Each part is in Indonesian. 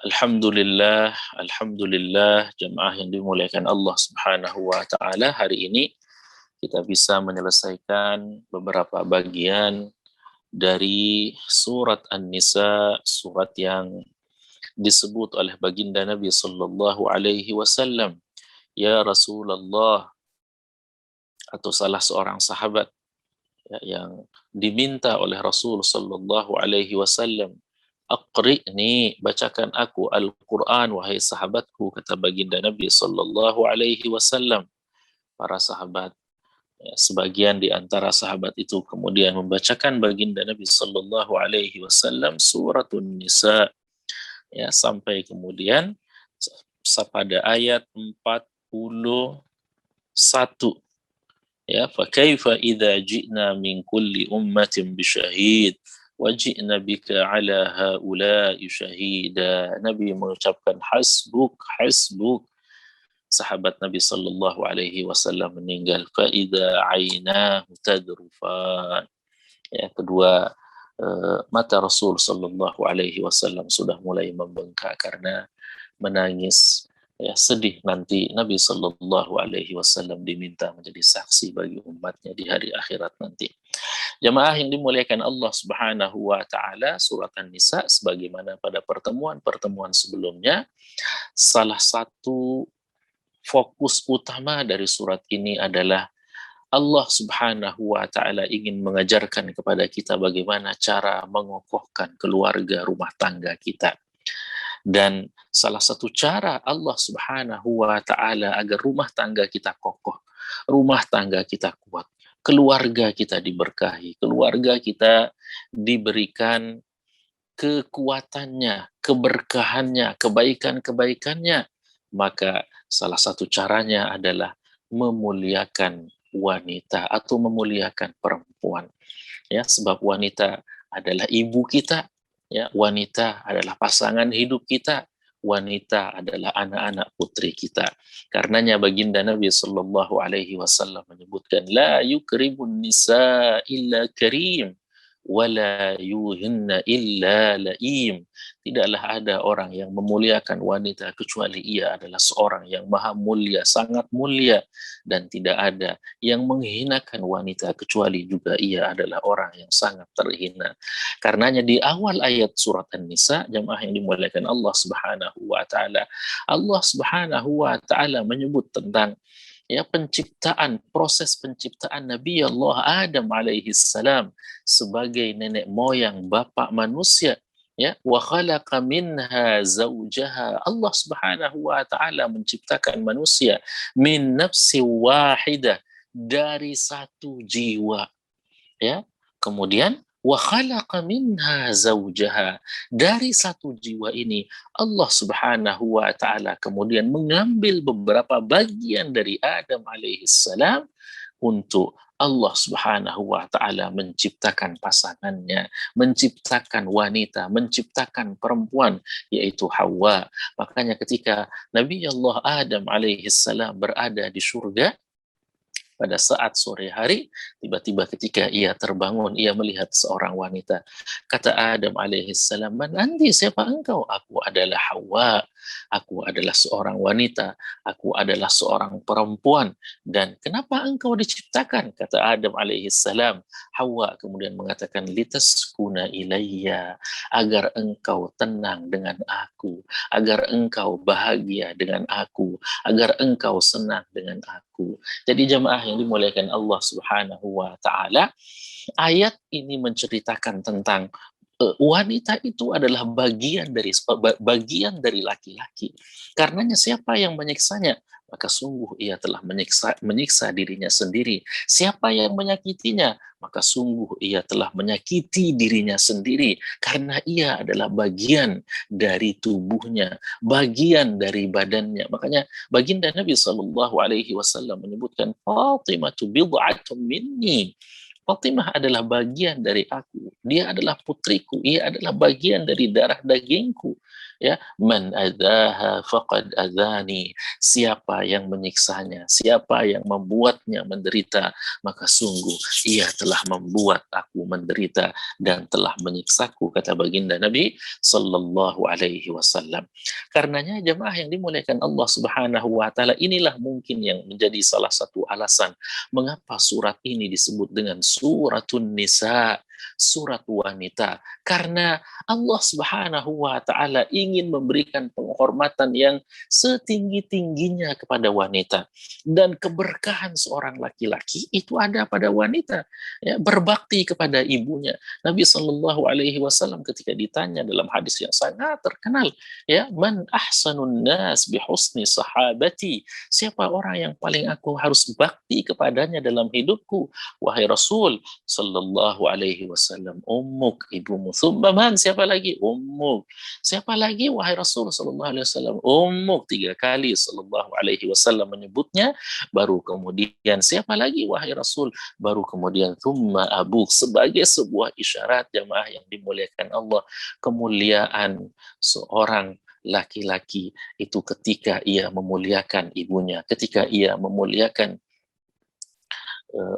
Alhamdulillah, Alhamdulillah, jemaah yang dimuliakan Allah Subhanahu wa Ta'ala. Hari ini kita bisa menyelesaikan beberapa bagian dari surat An-Nisa, surat yang disebut oleh baginda Nabi Sallallahu Alaihi Wasallam, ya Rasulullah, atau salah seorang sahabat ya, yang diminta oleh Rasul Sallallahu Alaihi Wasallam, Aqri'ni, bacakan aku Al-Quran, wahai sahabatku, kata baginda Nabi Sallallahu Alaihi Wasallam. Para sahabat, ya, sebagian di antara sahabat itu kemudian membacakan baginda Nabi Sallallahu Alaihi Wasallam suratun Nisa, ya, sampai kemudian pada ayat 41. Ya, fa kaifa idza ji'na min kulli ummatin bisyahid wa ji'na bika ala haula'i syahida. Nabi mengucapkan hasbuk, hasbuk. Sahabat Nabi sallallahu alaihi wasallam meninggal. Fa idza ainahu tadrufan. Ya, kedua mata Rasul sallallahu alaihi wasallam sudah mulai membengkak karena menangis. Ya, sedih nanti Nabi Shallallahu Alaihi Wasallam diminta menjadi saksi bagi umatnya di hari akhirat nanti. Jamaah yang dimuliakan Allah Subhanahu Wa Taala, surat An-Nisa, sebagaimana pada pertemuan-pertemuan sebelumnya, salah satu fokus utama dari surat ini adalah Allah Subhanahu Wa Taala ingin mengajarkan kepada kita bagaimana cara mengokohkan keluarga rumah tangga kita. Dan salah satu cara Allah Subhanahu wa Ta'ala agar rumah tangga kita kokoh, rumah tangga kita kuat, keluarga kita diberkahi, keluarga kita diberikan kekuatannya, keberkahannya, kebaikan-kebaikannya, maka salah satu caranya adalah memuliakan wanita atau memuliakan perempuan. Ya, sebab wanita adalah ibu kita. Ya, wanita adalah pasangan hidup kita, wanita adalah anak-anak putri kita. Karenanya baginda Nabi Sallallahu Alaihi Wasallam menyebutkan, la yukribun nisa illa karim, wala yuhinna illa laim. Tidaklah ada orang yang memuliakan wanita kecuali ia adalah seorang yang maha mulia, sangat mulia, dan tidak ada yang menghinakan wanita kecuali juga ia adalah orang yang sangat terhina. Karenanya di awal ayat surat An-Nisa, jemaah yang dimuliakan Allah Subhanahu wa Ta'ala, Allah Subhanahu wa Ta'ala menyebut tentang ya penciptaan, proses penciptaan Nabi Allah Adam alaihi salam sebagai nenek moyang bapak manusia. Ya, wa khalaqa minha zawjaha. Allah Subhanahu wa Ta'ala menciptakan manusia min nafsi wahidah, dari satu jiwa. Ya, kemudian wa khalaqa minha zawjaha, dari satu jiwa ini Allah Subhanahu wa Ta'ala kemudian mengambil beberapa bagian dari Adam alaihissalam untuk Allah Subhanahu wa Ta'ala menciptakan pasangannya, menciptakan wanita, menciptakan perempuan, yaitu Hawa. Makanya ketika Nabi Allah Adam alaihissalam berada di surga, pada saat sore hari, tiba-tiba ketika ia terbangun, ia melihat seorang wanita. Kata Adam alaihissalam, man anti, siapa engkau? Aku adalah Hawa, aku adalah seorang wanita, aku adalah seorang perempuan. Dan kenapa engkau diciptakan? Kata Adam alaihissalam. Hawa kemudian mengatakan, litaskuna ilayya, agar engkau tenang dengan aku, agar engkau bahagia dengan aku, agar engkau senang dengan aku. Jadi jemaah yang dimuliakan Allah Subhanahu wa Ta'ala, ayat ini menceritakan tentang wanita itu adalah bagian dari laki-laki. Karenanya siapa yang menyiksanya, maka sungguh ia telah menyiksa dirinya sendiri. Siapa yang menyakitinya, maka sungguh ia telah menyakiti dirinya sendiri, karena ia adalah bagian dari tubuhnya, bagian dari badannya. Makanya baginda Nabi Shallallahu Alaihi Wasallam menyebutkan, Fatimah bid'atun minni. Fatimah adalah bagian dari aku. Dia adalah putriku. Ia adalah bagian dari darah dagingku. Ya, man adaha faqad adani. Siapa yang menyiksanya, siapa yang membuatnya menderita, maka sungguh ia telah membuat aku menderita dan telah menyiksaku, kata baginda Nabi sallallahu alaihi wasallam. Karenanya jemaah yang dimuliakan Allah Subhanahu wa taala, inilah mungkin yang menjadi salah satu alasan mengapa surat ini disebut dengan suratun nisa, surat wanita, karena Allah Subhanahu wa taala ingin memberikan penghormatan yang setinggi-tingginya kepada wanita, dan keberkahan seorang laki-laki itu ada pada wanita, ya, berbakti kepada ibunya. Nabi Shallallahu alaihi wasallam ketika ditanya dalam hadis yang sangat terkenal, ya, man ahsanun nas bi husni sahabati, siapa orang yang paling aku harus bakti kepadanya dalam hidupku, wahai Rasul Sallallahu alaihi wasallam, ummuk, ibumu. Thumma man, siapa lagi? Ummuk. Siapa lagi, wahai Rasul Sallallahu alaihi wasallam? Ummuk, 3 kali Sallallahu alaihi wasallam menyebutnya. Baru kemudian siapa lagi, wahai Rasul? Baru kemudian thumma abuk, sebagai sebuah isyarat jamaah yang dimuliakan Allah, kemuliaan seorang laki-laki itu ketika ia memuliakan ibunya, ketika ia memuliakan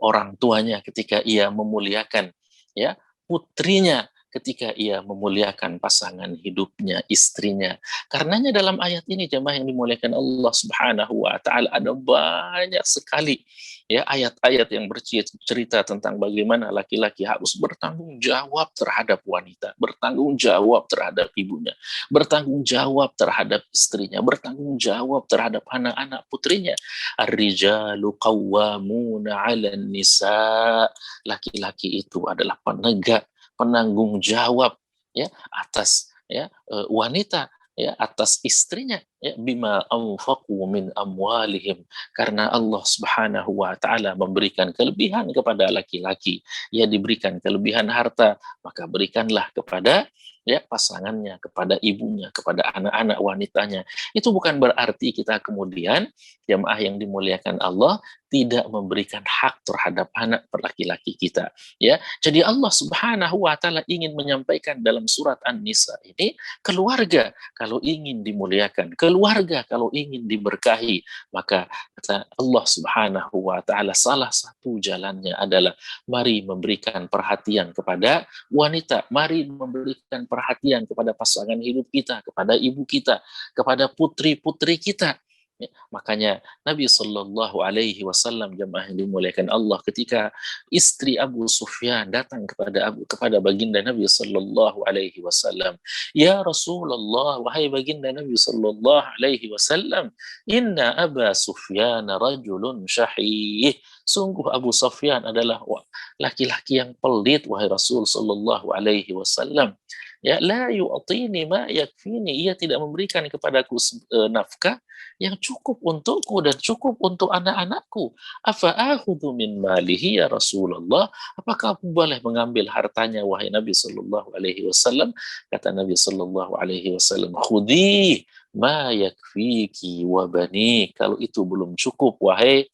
orang tuanya, ketika ia memuliakan, ya, putrinya, ketika ia memuliakan pasangan hidupnya, istrinya. Karenanya dalam ayat ini jemaah yang dimuliakan Allah Subhanahu wa taala, ada banyak sekali, ya, ayat-ayat yang bercerita tentang bagaimana laki-laki harus bertanggung jawab terhadap wanita, bertanggung jawab terhadap ibunya, bertanggung jawab terhadap istrinya, bertanggung jawab terhadap anak-anak putrinya. Ar-rijalu qawwamuna 'alan nisa. Laki-laki itu adalah penegak, penanggung jawab, ya, atas, ya, wanita, ya, atas istrinya, ya, bima anfaqu min amwalihim, karena Allah Subhanahu wa taala memberikan kelebihan kepada laki-laki, ya, diberikan kelebihan harta, maka berikanlah kepada, ya, pasangannya, kepada ibunya, kepada anak-anak wanitanya. Itu bukan berarti kita kemudian, jamaah yang dimuliakan Allah, tidak memberikan hak terhadap anak laki-laki kita, ya. Jadi Allah Subhanahu wa taala ingin menyampaikan dalam surat An-Nisa ini, keluarga kalau ingin dimuliakan, keluarga kalau ingin diberkahi, maka kata Allah Subhanahu wa taala, salah satu jalannya adalah mari memberikan perhatian kepada wanita, mari memberikan perhatian kepada pasangan hidup kita, kepada ibu kita, kepada putri-putri kita. Ya, makanya Nabi Shallallahu Alaihi Wasallam, jemaah yang dimuliakan Allah, ketika istri Abu Sufyan datang kepada baginda Nabi Shallallahu Alaihi Wasallam, ya Rasulullah, wahai baginda Nabi Shallallahu Alaihi Wasallam, inna Aba Sufyan rajulun syahih. Sungguh Abu Sufyan adalah laki-laki yang pelit, wahai Rasul Shallallahu Alaihi Wasallam. Ya, la yu'tini ma yakfini, ia tidak memberikan kepadaku nafkah yang cukup untukku dan cukup untuk anak-anakku. Afa akhudhu min malihi ya Rasulullah? Apakah aku boleh mengambil hartanya, wahai Nabi sallallahu alaihi wasallam? Kata Nabi sallallahu alaihi wasallam, khudhi ma yakfiki wa bani. Kalau itu belum cukup, wahai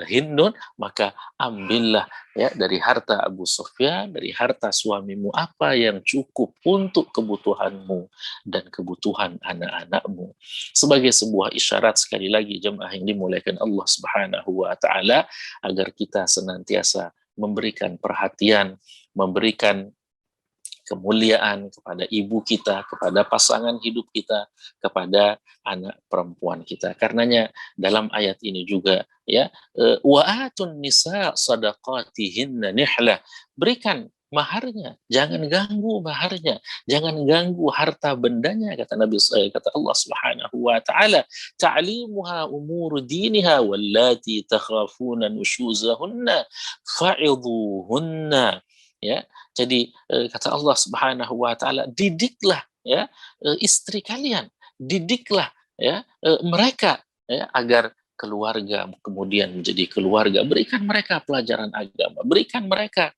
Hindun, maka ambillah, ya, dari harta Abu Sufyan, dari harta suamimu, apa yang cukup untuk kebutuhanmu dan kebutuhan anak-anakmu. Sebagai sebuah isyarat, sekali lagi jemaah yang dimuliakan Allah Subhanahu wa taala, agar kita senantiasa memberikan perhatian, memberikan kemuliaan kepada ibu kita, kepada pasangan hidup kita, kepada anak perempuan kita. Karenanya dalam ayat ini juga, ya, wa atun nisa sadaqatihinna nihlah, berikan maharnya, jangan ganggu maharnya, jangan ganggu harta bendanya, kata Nabi, kata Allah Subhanahu wa taala, ta'limuha umur diniha wallati takhafuna nushuzahunna fa'idhuhunna. Ya, jadi kata Allah Subhanahu wa taala, didiklah, ya, istri kalian, didiklah, ya, mereka, ya, agar keluarga kemudian menjadi keluarga. Berikan mereka pelajaran agama, berikan mereka,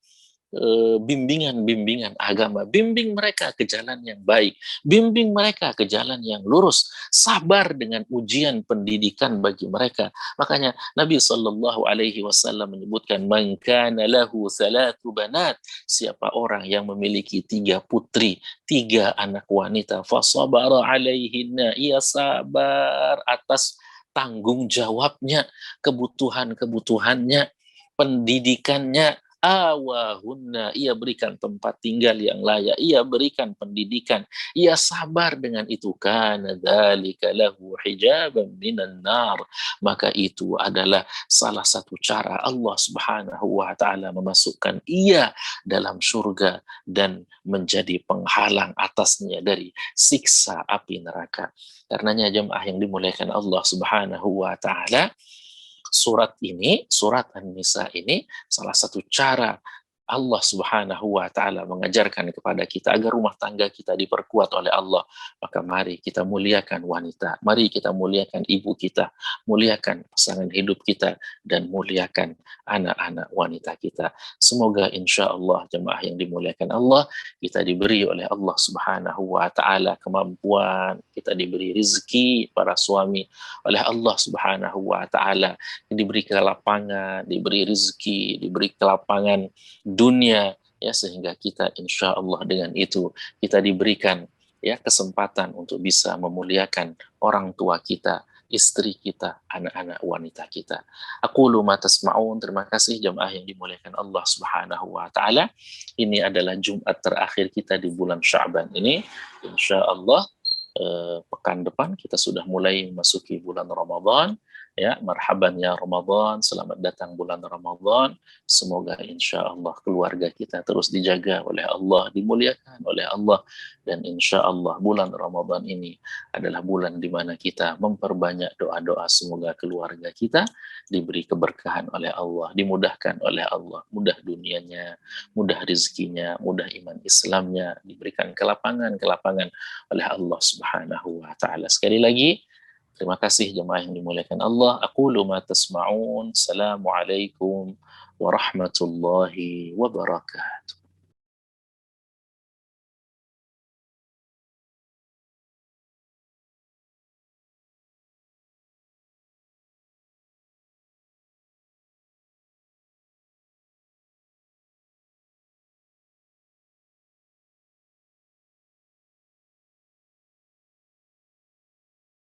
bimbingan-bimbingan agama, bimbing mereka ke jalan yang baik, bimbing mereka ke jalan yang lurus, sabar dengan ujian pendidikan bagi mereka. Makanya Nabi Shallallahu Alaihi Wasallam menyebutkan, "Man kana lahu thalathu banat," siapa orang yang memiliki 3 putri, 3 anak wanita, fasabara alaihinna, ia sabar atas tanggung jawabnya, kebutuhan-kebutuhannya, pendidikannya, awahunna, ia berikan tempat tinggal yang layak, ia berikan pendidikan, ia sabar dengan itu, kana dzalika lahu hijaban minan nar, maka itu adalah salah satu cara Allah Subhanahu wa taala memasukkan ia dalam surga dan menjadi penghalang atasnya dari siksa api neraka. Karenanya jemaah yang dimuliakan Allah Subhanahu wa taala, surat ini, surat An-Nisa ini salah satu cara Allah Subhanahu wa taala mengajarkan kepada kita agar rumah tangga kita diperkuat oleh Allah. Maka mari kita muliakan wanita, mari kita muliakan ibu kita, muliakan pasangan hidup kita, dan muliakan anak-anak wanita kita. Semoga insya Allah jemaah yang dimuliakan Allah, kita diberi oleh Allah Subhanahu wa taala kemampuan, kita diberi rezeki para suami oleh Allah Subhanahu wa taala, diberi kelapangan, diberi rezeki, diberi kelapangan dunia, ya, sehingga kita insya Allah dengan itu kita diberikan, ya, kesempatan untuk bisa memuliakan orang tua kita, istri kita, anak-anak wanita kita. Aku ma tasma'un. Terima kasih jemaah yang dimuliakan Allah Subhanahu wa taala. Ini adalah Jumat terakhir kita di bulan Sya'ban ini. Insya Allah pekan depan kita sudah mulai memasuki bulan Ramadan. Ya, marhaban ya Ramadan, selamat datang bulan Ramadan. Semoga insya Allah keluarga kita terus dijaga oleh Allah, dimuliakan oleh Allah, dan insya Allah bulan Ramadan ini adalah bulan di mana kita memperbanyak doa-doa, semoga keluarga kita diberi keberkahan oleh Allah, dimudahkan oleh Allah, mudah dunianya, mudah rezekinya, mudah iman Islamnya, diberikan kelapangan-kelapangan oleh Allah Subhanahu wa taala. Sekali lagi terima kasih jemaah yang dimuliakan Allah. Aqulu ma tasma'un. Assalamualaikum warahmatullahi wabarakatuh.